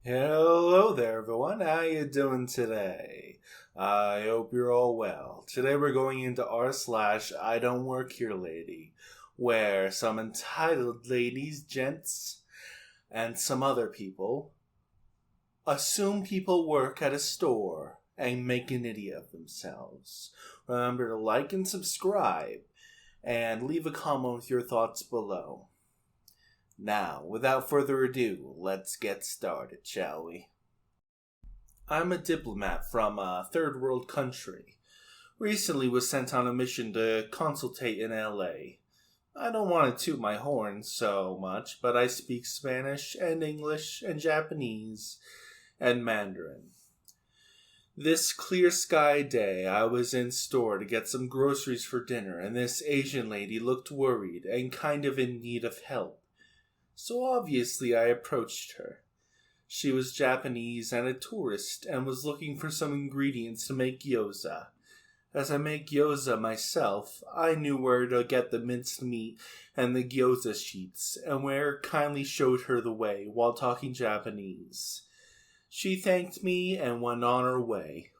Hello there, everyone. How you doing today? I hope you're all well. Today we're going into r/IDontWorkHereLady, where some entitled ladies, gents, and some other people assume people work at a store and make an idiot of themselves. Remember to like and subscribe, and leave a comment with your thoughts below. Now, without further ado, let's get started, shall we? I'm a diplomat from a third world country. Recently was sent on a mission to consultate in LA. I don't want to toot my horn so much, but I speak Spanish and English and Japanese and Mandarin. This clear sky day, I was in store to get some groceries for dinner, and this Asian lady looked worried and kind of in need of help. So obviously I approached her. She was Japanese and a tourist and was looking for some ingredients to make gyoza. As I make gyoza myself, I knew where to get the minced meat and the gyoza sheets, and where kindly showed her the way while talking Japanese. She thanked me and went on her way,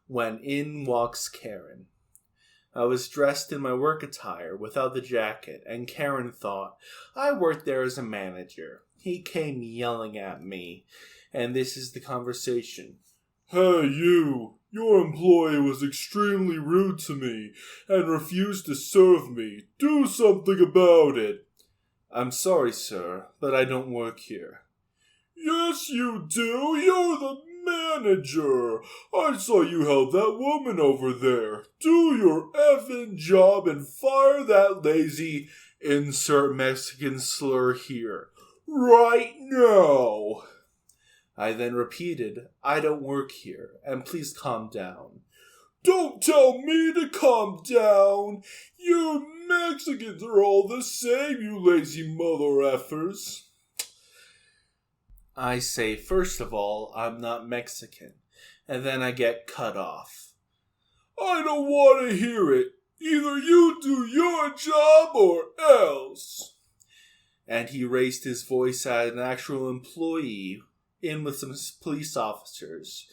when in walks Karen. I was dressed in my work attire without the jacket, and Karen thought I worked there as a manager. He came yelling at me, and this is the conversation. "Hey, you! Your employee was extremely rude to me and refused to serve me. Do something about it." "I'm sorry, sir, but I don't work here." "Yes, you do. You're the manager. I saw you help that woman over there. Do your effing job and fire that lazy insert Mexican slur here. Right now." I then repeated, "I don't work here, and please calm down." "Don't tell me to calm down. You Mexicans are all the same, you lazy mother effers." I say, first of all, I'm not Mexican, and then I get cut off. "I don't want to hear it. Either you do your job or else." And he raised his voice at an actual employee in with some police officers,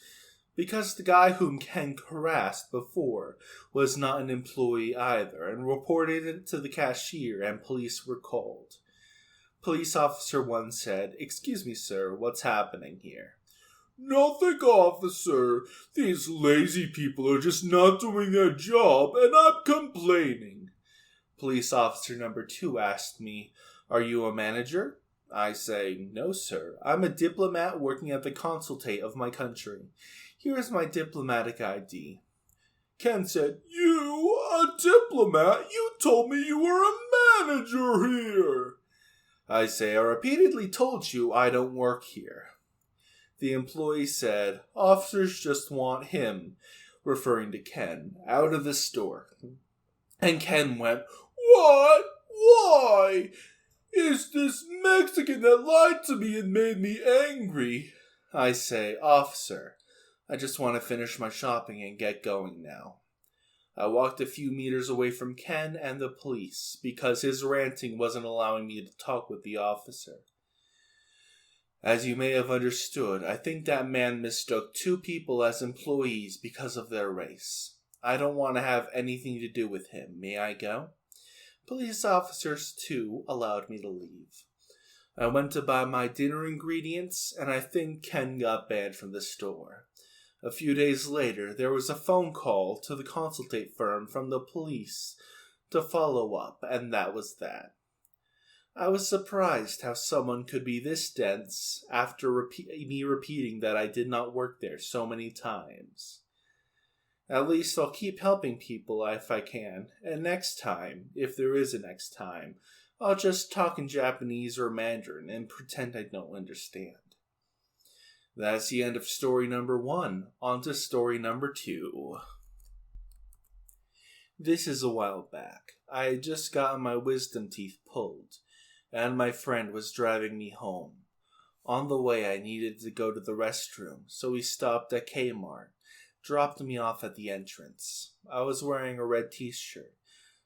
because the guy whom Ken harassed before was not an employee either, and reported it to the cashier, and police were called. Police officer 1 said, "Excuse me, sir, what's happening here?" "Nothing, officer. These lazy people are just not doing their job, and I'm complaining." Police officer number 2 asked me, "Are you a manager?" I say, "No, sir. I'm a diplomat working at the consulate of my country. Here is my diplomatic ID." Ken said, "You, a diplomat? You told me you were a manager here." I say, "I repeatedly told you I don't work here." The employee said, "Officers just want him," referring to Ken, "out of the store." And Ken went, "What? Why? It's this Mexican that lied to me and made me angry." I say, "Officer, I just want to finish my shopping and get going now." I walked a few meters away from Ken and the police, because his ranting wasn't allowing me to talk with the officer. As you may have understood, I think that man mistook 2 people as employees because of their race. I don't want to have anything to do with him. May I go? Police officers, too, allowed me to leave. I went to buy my dinner ingredients, and I think Ken got banned from the store. A few days later, there was a phone call to the consulate firm from the police to follow up, and that was that. I was surprised how someone could be this dense after me repeating that I did not work there so many times. At least I'll keep helping people if I can, and next time, if there is a next time, I'll just talk in Japanese or Mandarin and pretend I don't understand. That's the end of story number 1. On to story number 2. This is a while back. I had just gotten my wisdom teeth pulled, and my friend was driving me home. On the way, I needed to go to the restroom, so we stopped at Kmart, dropped me off at the entrance. I was wearing a red t-shirt,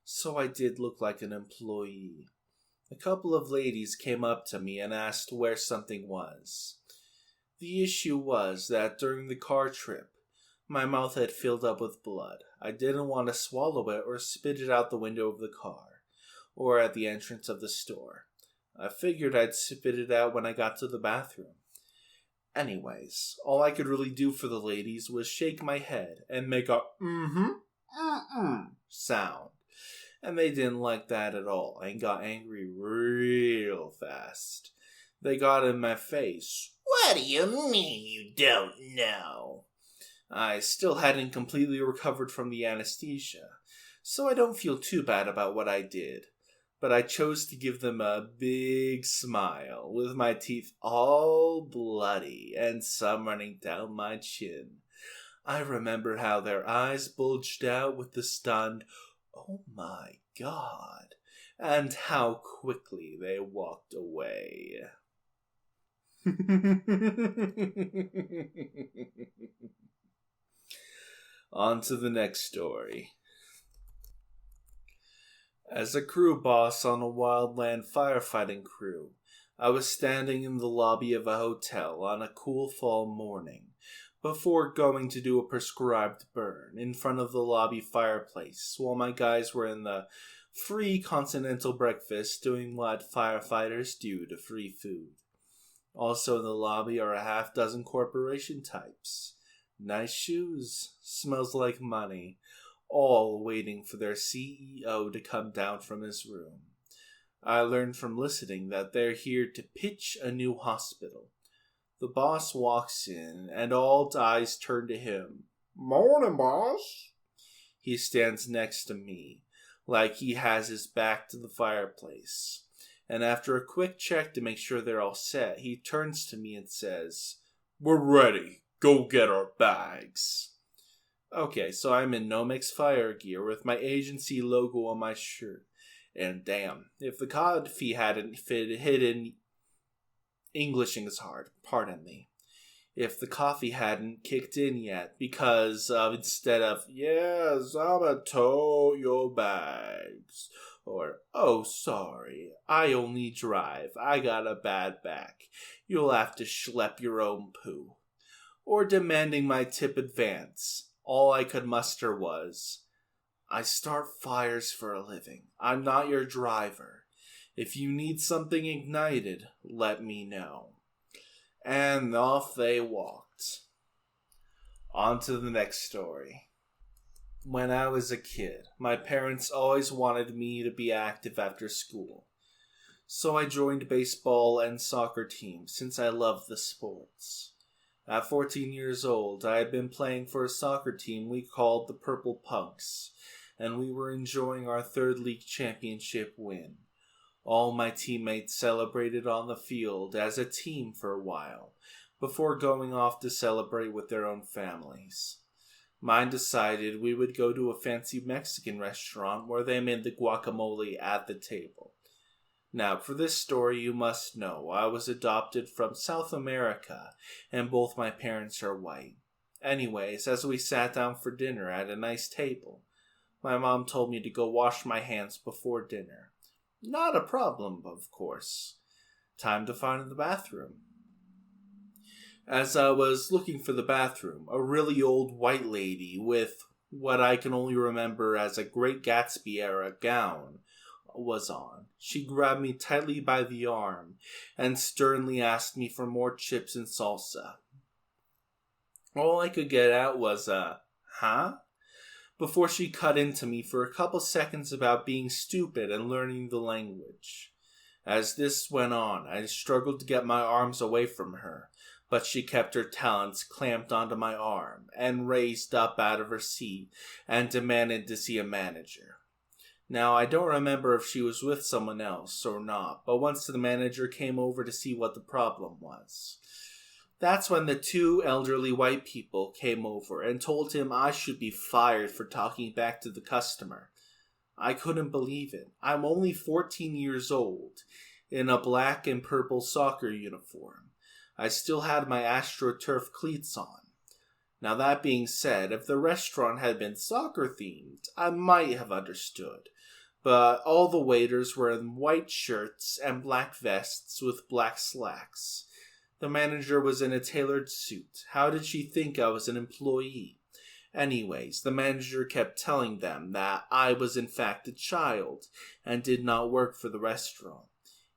so I did look like an employee. A couple of ladies came up to me and asked where something was. The issue was that during the car trip, my mouth had filled up with blood. I didn't want to swallow it or spit it out the window of the car, or at the entrance of the store. I figured I'd spit it out when I got to the bathroom. Anyways, all I could really do for the ladies was shake my head and make a sound. And they didn't like that at all and got angry real fast. They got in my face. What do you mean you don't know? I still hadn't completely recovered from the anesthesia, so I don't feel too bad about what I did. But I chose to give them a big smile, with my teeth all bloody and some running down my chin. I remember how their eyes bulged out with the stunned, "Oh my God," and how quickly they walked away. On to the next story. As a crew boss on a wildland firefighting crew, I was standing in the lobby of a hotel on a cool fall morning before going to do a prescribed burn in front of the lobby fireplace while my guys were in the free continental breakfast doing what firefighters do to free food. Also in the lobby are a half-dozen corporation types. Nice shoes, smells like money, all waiting for their CEO to come down from his room. I learned from listening that they're here to pitch a new hospital. The boss walks in, and all eyes turn to him. "Morning, boss." He stands next to me, like he has his back to the fireplace. And after a quick check to make sure they're all set, he turns to me and says, "We're ready. Go get our bags." Okay, so I'm in Nomex fire gear with my agency logo on my shirt. And damn, if the coffee hadn't hidden... Englishing is hard, pardon me. If the coffee hadn't kicked in yet, because instead of, "Yes, I'ma tow your bags," or, "Oh, sorry, I only drive, I got a bad back, you'll have to schlep your own poo," or demanding my tip advance, all I could muster was, "I start fires for a living. I'm not your driver. If you need something ignited, let me know." And off they walked. On to the next story. When I was a kid, my parents always wanted me to be active after school. So I joined baseball and soccer teams since I loved the sports. At 14 years old, I had been playing for a soccer team we called the Purple Punks, and we were enjoying our third league championship win. All my teammates celebrated on the field as a team for a while, before going off to celebrate with their own families. Mine decided we would go to a fancy Mexican restaurant where they made the guacamole at the table. Now, for this story, you must know I was adopted from South America, and both my parents are white. Anyways, as we sat down for dinner at a nice table, my mom told me to go wash my hands before dinner. Not a problem, of course. Time to find the bathroom. As I was looking for the bathroom, a really old white lady with what I can only remember as a Great Gatsby-era gown was on. She grabbed me tightly by the arm and sternly asked me for more chips and salsa. All I could get out was a, "Huh?" before she cut into me for a couple seconds about being stupid and learning the language. As this went on, I struggled to get my arms away from her, but she kept her talons clamped onto my arm and raised up out of her seat and demanded to see a manager. Now, I don't remember if she was with someone else or not, but once the manager came over to see what the problem was. That's when the two elderly white people came over and told him I should be fired for talking back to the customer. I couldn't believe it. I'm only 14 years old, in a black and purple soccer uniform. I still had my AstroTurf cleats on. Now that being said, if the restaurant had been soccer-themed, I might have understood. But all the waiters were in white shirts and black vests with black slacks. The manager was in a tailored suit. How did she think I was an employee? Anyways, the manager kept telling them that I was in fact a child and did not work for the restaurant.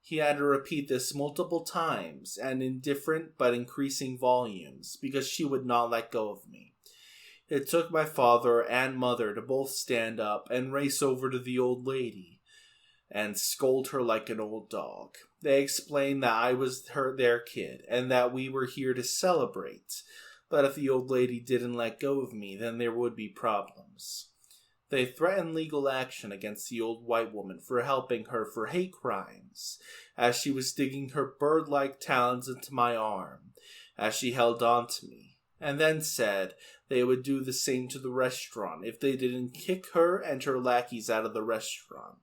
He had to repeat this multiple times and in different but increasing volumes because she would not let go of me. It took my father and mother to both stand up and race over to the old lady and scold her like an old dog. They explained that I was their kid and that we were here to celebrate, but if the old lady didn't let go of me, then there would be problems. They threatened legal action against the old white woman for helping her for hate crimes, as she was digging her bird-like talons into my arm as she held on to me, and then said they would do the same to the restaurant if they didn't kick her and her lackeys out of the restaurant.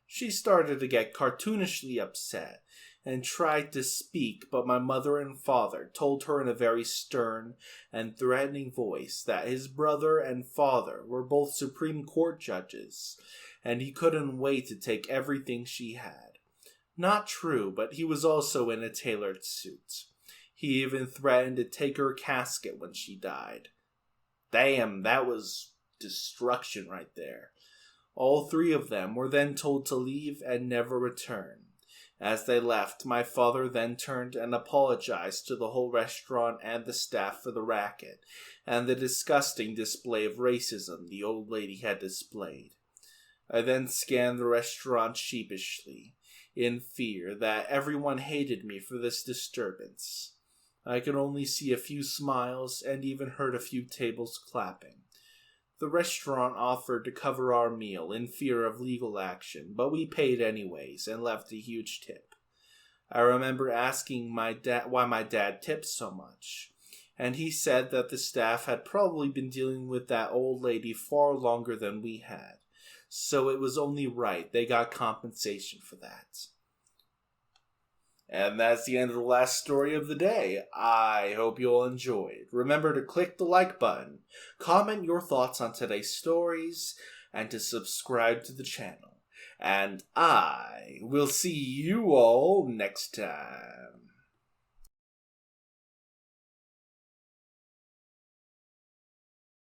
She started to get cartoonishly upset and tried to speak, but my mother and father told her in a very stern and threatening voice that his brother and father were both Supreme Court judges, and he couldn't wait to take everything she had. Not true, but he was also in a tailored suit. He even threatened to take her casket when she died. Damn, that was destruction right there. All three of them were then told to leave and never return. As they left, my father then turned and apologized to the whole restaurant and the staff for the racket and the disgusting display of racism the old lady had displayed. I then scanned the restaurant sheepishly, in fear that everyone hated me for this disturbance. I could only see a few smiles and even heard a few tables clapping. The restaurant offered to cover our meal in fear of legal action, but we paid anyways and left a huge tip. I remember asking my dad why my dad tipped so much, and he said that the staff had probably been dealing with that old lady far longer than we had, so it was only right they got compensation for that. And that's the end of the last story of the day. I hope you all enjoyed. Remember to click the like button, comment your thoughts on today's stories, and to subscribe to the channel. And I will see you all next time.